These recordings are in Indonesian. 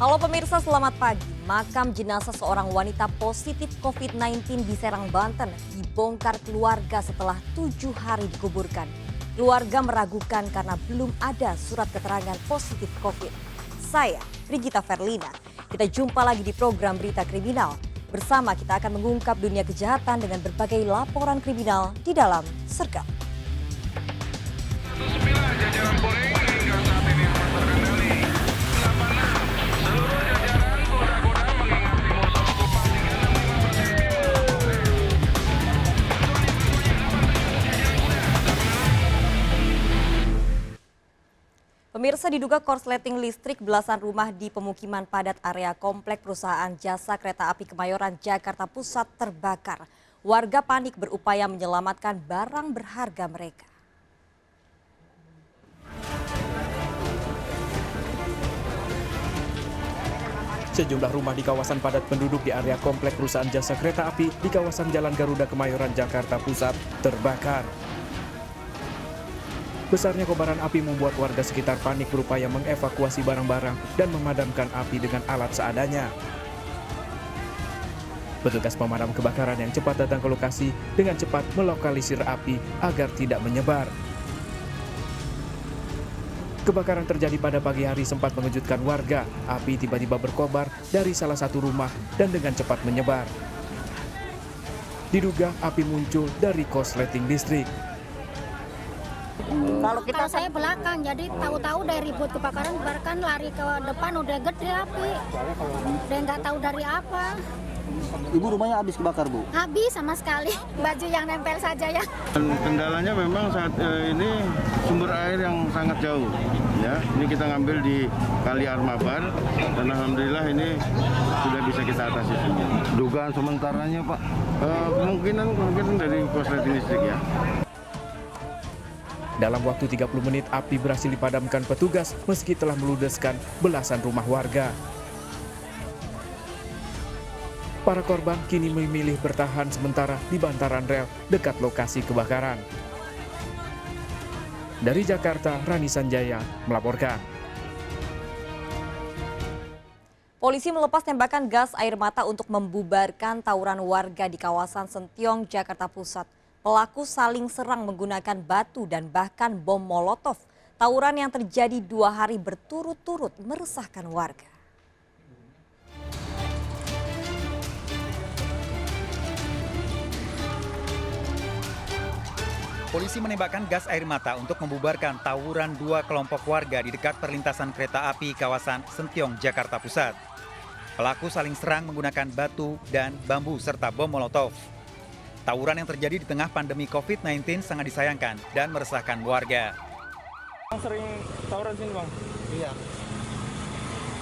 Halo pemirsa, selamat pagi. Makam jenazah seorang wanita positif COVID-19 di Serang, Banten dibongkar keluarga setelah 7 hari dikuburkan. Keluarga meragukan karena belum ada surat keterangan positif COVID. Saya, Rigita Verlina. Kita jumpa lagi di program Berita Kriminal. Bersama kita akan mengungkap dunia kejahatan dengan berbagai laporan kriminal di dalam Sergap. Pemirsa, diduga korsleting listrik belasan rumah di pemukiman padat area komplek perusahaan jasa kereta api Kemayoran, Jakarta Pusat terbakar. Warga panik berupaya menyelamatkan barang berharga mereka. Sejumlah rumah di kawasan padat penduduk di area komplek perusahaan jasa kereta api di kawasan Jalan Garuda Kemayoran, Jakarta Pusat terbakar. Besarnya kobaran api membuat warga sekitar panik berupaya mengevakuasi barang-barang dan memadamkan api dengan alat seadanya. Petugas pemadam kebakaran yang cepat datang ke lokasi dengan cepat melokalisir api agar tidak menyebar. Kebakaran terjadi pada pagi hari sempat mengejutkan warga. Api tiba-tiba berkobar dari salah satu rumah dan dengan cepat menyebar. Diduga api muncul dari korsleting listrik. Kalau saya belakang, jadi tahu-tahu dari ribut kebakaran lari ke depan udah gede api. Udah nggak tahu dari apa. Ibu rumahnya habis kebakar, Bu? Habis sama sekali, baju yang nempel saja ya. Kendalanya memang saat ini sumber air yang sangat jauh. Ya, ini kita ngambil di Kali Armabar dan alhamdulillah ini sudah bisa kita atasi semua. Dugaan sementaranya, Pak? Kemungkinan dari korsleting listrik ya. Dalam waktu 30 menit api berhasil dipadamkan petugas meski telah meludeskan belasan rumah warga. Para korban kini memilih bertahan sementara di bantaran rel dekat lokasi kebakaran. Dari Jakarta, Rani Sanjaya melaporkan. Polisi melepas tembakan gas air mata untuk membubarkan tawuran warga di kawasan Sentiong, Jakarta Pusat. Pelaku saling serang menggunakan batu dan bahkan bom molotov. Tawuran yang terjadi 2 hari berturut-turut meresahkan warga. Polisi menembakkan gas air mata untuk membubarkan tawuran 2 kelompok warga di dekat perlintasan kereta api kawasan Sentiong, Jakarta Pusat. Pelaku saling serang menggunakan batu dan bambu serta bom molotov. Tawuran yang terjadi di tengah pandemi COVID-19 sangat disayangkan dan meresahkan warga. Sering tawuran sini, Bang? Iya.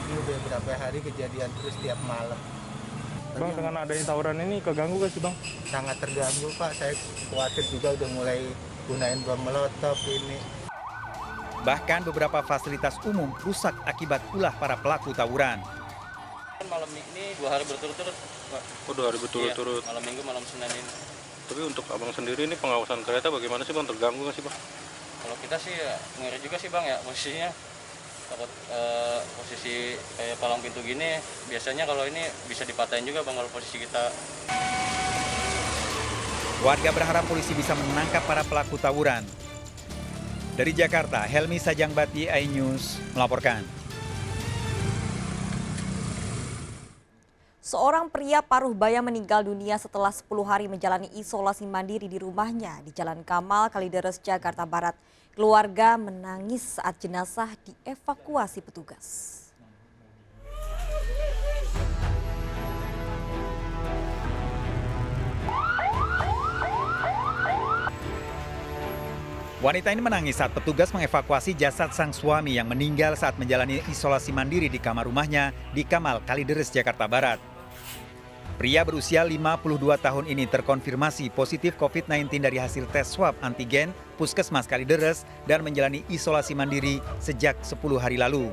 Ini udah berapa hari kejadian terus tiap malam. Bang, dengan adanya tawuran ini keganggu gak sih, Bang? Sangat terganggu, Pak. Saya khawatir juga udah mulai gunain bom molotov ini. Bahkan beberapa fasilitas umum rusak akibat ulah para pelaku tawuran. Malam ini 2 hari berturut-turut, Pak. Oh, 2 hari berturut-turut. Iya, malam Minggu, malam Senin ini. Tapi untuk abang sendiri ini pengawasan kereta bagaimana sih, Bang? Terganggu nggak sih, Bang? Kalau kita sih ya, ngeri juga sih, Bang, ya posisinya. Takut posisi kayak palang pintu gini, biasanya kalau ini bisa dipatahin juga, Bang, kalau posisi kita. Warga berharap polisi bisa menangkap para pelaku tawuran. Dari Jakarta, Helmi Sajangbati, iNews melaporkan. Seorang pria paruh baya meninggal dunia setelah 10 hari menjalani isolasi mandiri di rumahnya di Jalan Kamal, Kalideres, Jakarta Barat. Keluarga menangis saat jenazah dievakuasi petugas. Wanita ini menangis saat petugas mengevakuasi jasad sang suami yang meninggal saat menjalani isolasi mandiri di kamar rumahnya di Kamal, Kalideres, Jakarta Barat. Pria berusia 52 tahun ini terkonfirmasi positif COVID-19 dari hasil tes swab antigen Puskesmas Kalideres dan menjalani isolasi mandiri sejak 10 hari lalu.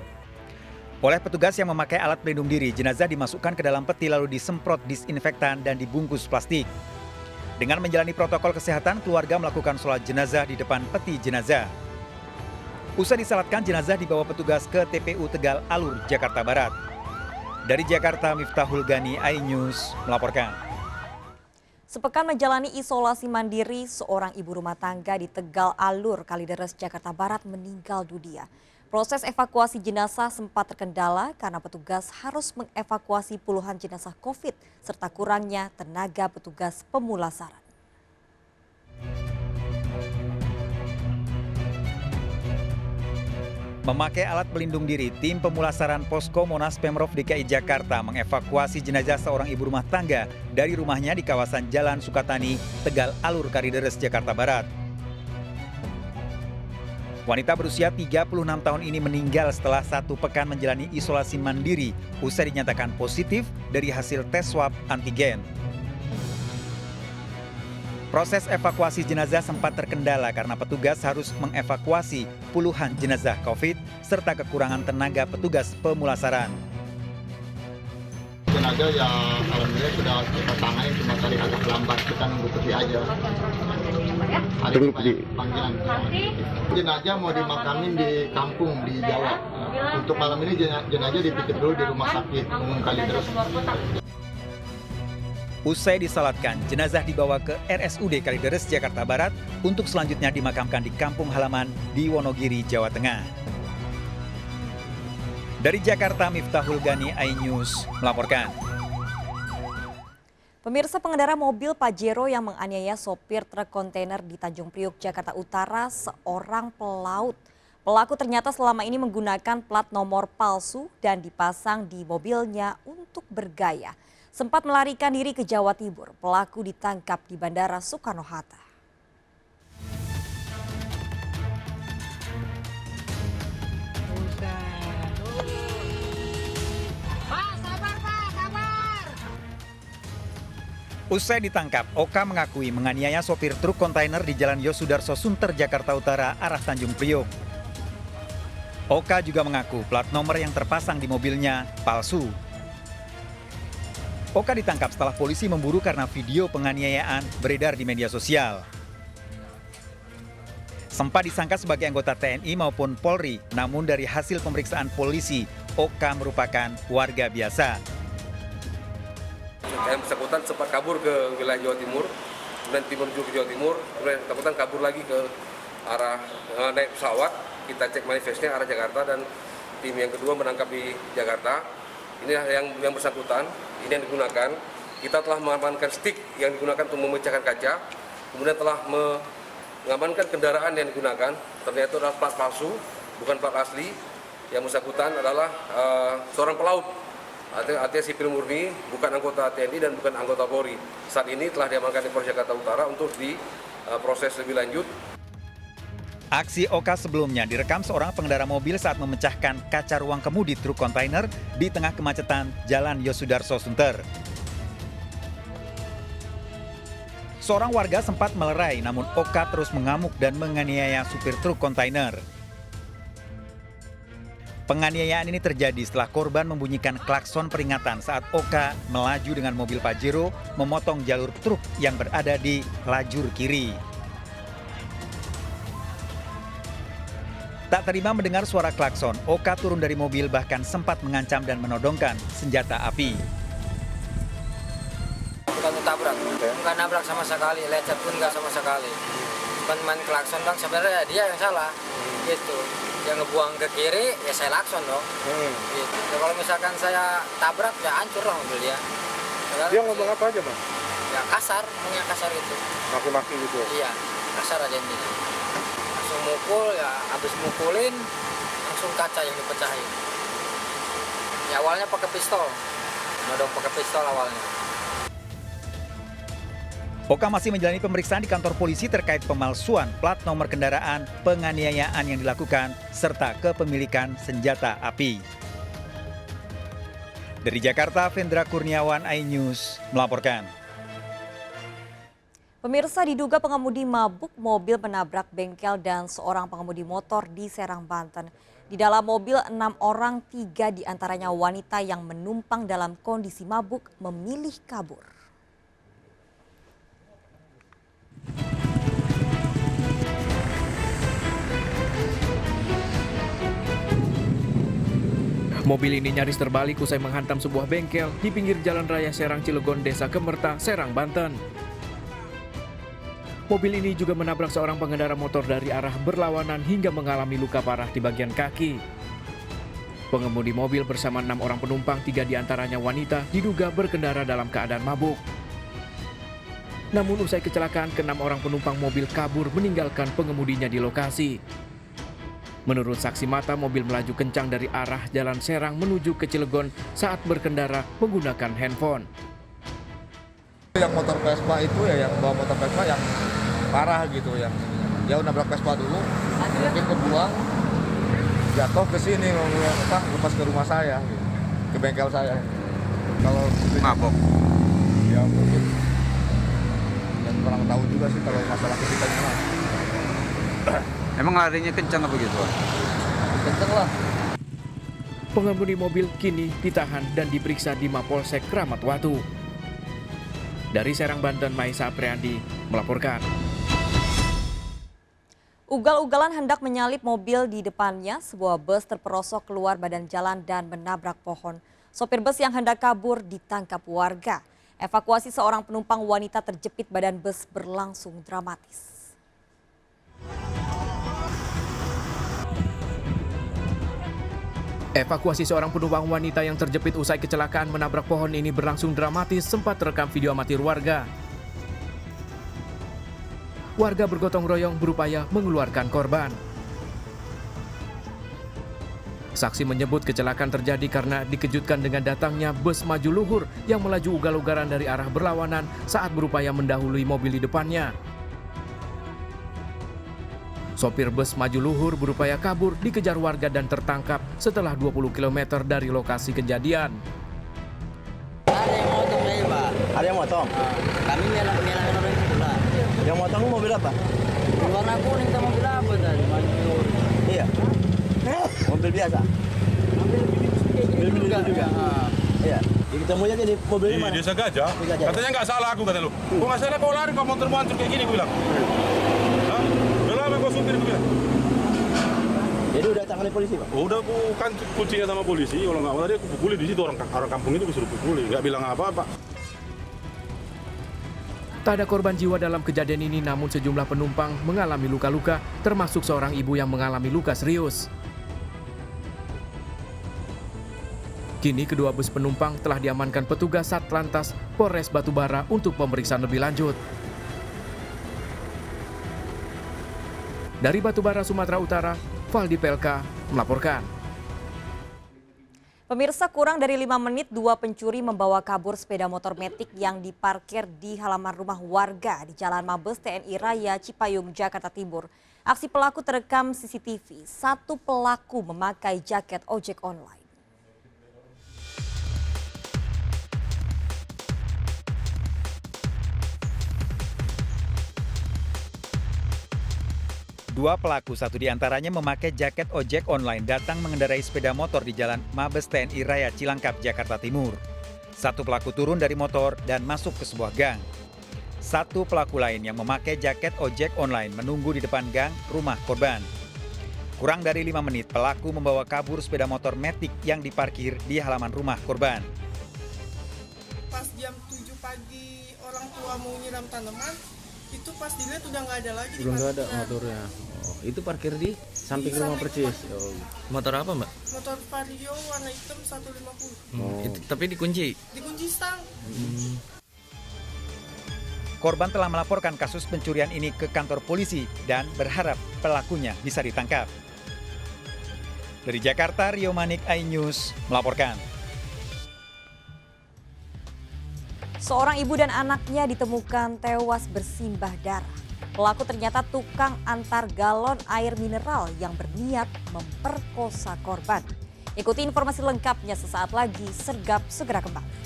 Oleh petugas yang memakai alat pelindung diri, jenazah dimasukkan ke dalam peti lalu disemprot disinfektan dan dibungkus plastik. Dengan menjalani protokol kesehatan, keluarga melakukan sholat jenazah di depan peti jenazah. Usai disalatkan, jenazah dibawa petugas ke TPU Tegal Alur, Jakarta Barat. Dari Jakarta, Miftahul Gani, iNews melaporkan. Sepekan menjalani isolasi mandiri, seorang ibu rumah tangga di Tegal Alur, Kalideres, Jakarta Barat meninggal dunia. Proses evakuasi jenazah sempat terkendala karena petugas harus mengevakuasi puluhan jenazah COVID serta kurangnya tenaga petugas pemulasaran. Memakai alat pelindung diri, tim pemulasaran Posko Monas Pemprov DKI Jakarta mengevakuasi jenazah seorang ibu rumah tangga dari rumahnya di kawasan Jalan Sukatani, Tegal Alur, Kalideres, Jakarta Barat. Wanita berusia 36 tahun ini meninggal setelah 1 pekan menjalani isolasi mandiri usai dinyatakan positif dari hasil tes swab antigen. Proses evakuasi jenazah sempat terkendala karena petugas harus mengevakuasi puluhan jenazah COVID serta kekurangan tenaga petugas pemulasaran. Jenazah yang alhamdulillah sudah kita tangani, cuma tadi agak lambat, kita nunggu peti aja. Hari ini banyak panggilan. Jenazah mau dimakamin di kampung di Jawa. Untuk malam ini jenazah dipikir dulu di rumah sakit umum Kalideres. Usai disalatkan, jenazah dibawa ke RSUD Kalideres, Jakarta Barat untuk selanjutnya dimakamkan di kampung halaman di Wonogiri, Jawa Tengah. Dari Jakarta, Miftahul Gani, iNews melaporkan. Pemirsa, pengendara mobil Pajero yang menganiaya sopir truk kontainer di Tanjung Priok, Jakarta Utara seorang pelaut. Pelaku ternyata selama ini menggunakan plat nomor palsu dan dipasang di mobilnya untuk bergaya. Sempat melarikan diri ke Jawa Timur, pelaku ditangkap di Bandara Soekarno-Hatta. Usai ditangkap, Oka mengakui menganiaya sopir truk kontainer di Jalan Yosudarso Sunter, Jakarta Utara, arah Tanjung Priok. Oka juga mengaku plat nomor yang terpasang di mobilnya palsu. Oka ditangkap setelah polisi memburu karena video penganiayaan beredar di media sosial. Sempat disangka sebagai anggota TNI maupun Polri, namun dari hasil pemeriksaan polisi, Oka merupakan warga biasa. Yang bersangkutan sempat kabur ke wilayah Jawa Timur, kemudian tim menuju ke Jawa Timur, kemudian bersangkutan kabur lagi ke arah naik pesawat. Kita cek manifestnya arah Jakarta dan tim yang kedua menangkap di Jakarta. Inilah yang bersangkutan, ini yang digunakan. Kita telah mengamankan stick yang digunakan untuk memecahkan kaca, kemudian telah mengamankan kendaraan yang digunakan. Ternyata itu adalah plat palsu, bukan plat asli. Yang bersangkutan adalah seorang pelaut, artinya sipil murni, bukan anggota TNI dan bukan anggota Polri. Saat ini telah diamankan di Polres Jakarta Utara untuk diproses lebih lanjut. Aksi Oka sebelumnya direkam seorang pengendara mobil saat memecahkan kaca ruang kemudi truk kontainer di tengah kemacetan Jalan Yosudarso Sunter. Seorang warga sempat melerai, namun Oka terus mengamuk dan menganiaya supir truk kontainer. Penganiayaan ini terjadi setelah korban membunyikan klakson peringatan saat Oka melaju dengan mobil Pajero memotong jalur truk yang berada di lajur kiri. Tak terima mendengar suara klakson, Oka turun dari mobil bahkan sempat mengancam dan menodongkan senjata api. Bukan tabrak, bukan nabrak sama sekali, lecet pun nggak sama sekali. Bukan main klakson bang, sebenarnya dia yang salah. Gitu. Yang ngebuang ke kiri, ya saya klakson dong. Gitu. Ya, kalau misalkan saya tabrak, ya hancur lah mobil dia. Dia ngomong apa aja bang? Ya kasar, ngomongnya kasar itu. Maki-maki gitu? Iya, kasar aja intinya. Langsung mukul, ya habis mukulin, langsung kaca yang dipecahin. Ya awalnya pakai pistol, nodong pakai pistol awalnya. Oka masih menjalani pemeriksaan di kantor polisi terkait pemalsuan plat nomor kendaraan, penganiayaan yang dilakukan, serta kepemilikan senjata api. Dari Jakarta, Vendra Kurniawan, iNews melaporkan. Pemirsa, diduga pengemudi mabuk, mobil menabrak bengkel dan seorang pengemudi motor di Serang, Banten. Di dalam mobil 6 orang, 3 diantaranya wanita yang menumpang dalam kondisi mabuk memilih kabur. Mobil ini nyaris terbalik usai menghantam sebuah bengkel di pinggir Jalan Raya Serang Cilegon, Desa Kemerta, Serang, Banten. Mobil ini juga menabrak seorang pengendara motor dari arah berlawanan hingga mengalami luka parah di bagian kaki. Pengemudi mobil bersama 6 orang penumpang, 3 diantaranya wanita, diduga berkendara dalam keadaan mabuk. Namun usai kecelakaan, ke-6 orang penumpang mobil kabur meninggalkan pengemudinya di lokasi. Menurut saksi mata, mobil melaju kencang dari arah Jalan Serang menuju ke Cilegon saat berkendara menggunakan handphone. Yang motor Vespa itu ya, yang bawa motor Vespa yang parah gitu, yang dia nabrak Vespa dulu, mungkin kebuang, jatuh ke sini, lepas ke rumah saya, gitu, ke bengkel saya. Kalau mabok, ya mungkin, dan kurang tahu juga sih kalau masalah ketika gimana. Emang larinya kencang apa gitu? Kencang lah. Pengemudi mobil kini ditahan dan diperiksa di Mapolsek Kramat Watu. Dari Serang, Banten, Maisa Apriandi melaporkan. Ugal-ugalan hendak menyalip mobil di depannya, sebuah bus terperosok keluar badan jalan dan menabrak pohon. Sopir bus yang hendak kabur ditangkap warga. Evakuasi seorang penumpang wanita terjepit badan bus berlangsung dramatis. Evakuasi seorang penumpang wanita yang terjepit usai kecelakaan menabrak pohon ini berlangsung dramatis, sempat terekam video amatir warga. Warga bergotong royong berupaya mengeluarkan korban. Saksi menyebut kecelakaan terjadi karena dikejutkan dengan datangnya bus maju luhur yang melaju ugal-ugalan dari arah berlawanan saat berupaya mendahului mobil di depannya. Sopir bus maju luhur berupaya kabur, dikejar warga dan tertangkap setelah 20 km dari lokasi kejadian. Ada yang motong nih, Pak. Ada yang motong? Kami nyelang orang itu lah. Yang motong mobil apa? Warna kuning sama mobil apa tadi? Iya. Mobil biasa? Mobil juga. Iya. Kita mau aja di mobil mana? Di Desa Gajah. Katanya nggak salah aku, kata lu. Kok nggak salah kau lari, kau monter-monter kayak gini, gue bilang. Kau supir itu bilang. Jadi udah tangani polisi, Pak? Udah bukan kuncinya sama polisi, kalau nggak mau tadi aku pukuli di situ, orang kampung itu disuruh pukuli, nggak bilang apa-apa. Tak ada korban jiwa dalam kejadian ini, namun sejumlah penumpang mengalami luka-luka, termasuk seorang ibu yang mengalami luka serius. Kini kedua bus penumpang telah diamankan petugas Satlantas Polres Batubara untuk pemeriksaan lebih lanjut. Dari Batubara, Sumatera Utara, Valdi Pelka melaporkan. Pemirsa, kurang dari 5 menit, 2 pencuri membawa kabur sepeda motor metik yang diparkir di halaman rumah warga di Jalan Mabes TNI Raya Cipayung, Jakarta Timur. Aksi pelaku terekam CCTV. Satu pelaku memakai jaket ojek online. Dua pelaku, satu diantaranya memakai jaket ojek online, datang mengendarai sepeda motor di Jalan Mabes TNI Raya Cilangkap, Jakarta Timur. Satu pelaku turun dari motor dan masuk ke sebuah gang. Satu pelaku lain yang memakai jaket ojek online menunggu di depan gang rumah korban. Kurang dari 5 menit, pelaku membawa kabur sepeda motor metik yang diparkir di halaman rumah korban. Pas jam 7 pagi orang tua mau nyiram tanaman, itu pas dilihat udah nggak ada lagi. Udah nggak ada motornya. Oh, itu parkir di samping rumah percis. Oh. Motor apa, Mbak? Motor Vario warna hitam 150. Oh. Tapi dikunci? Dikunci stang. Korban telah melaporkan kasus pencurian ini ke kantor polisi dan berharap pelakunya bisa ditangkap. Dari Jakarta, Rio Manik, iNews melaporkan. Seorang ibu dan anaknya ditemukan tewas bersimbah darah. Pelaku ternyata tukang antar galon air mineral yang berniat memperkosa korban. Ikuti informasi lengkapnya sesaat lagi, Sergap segera kembali.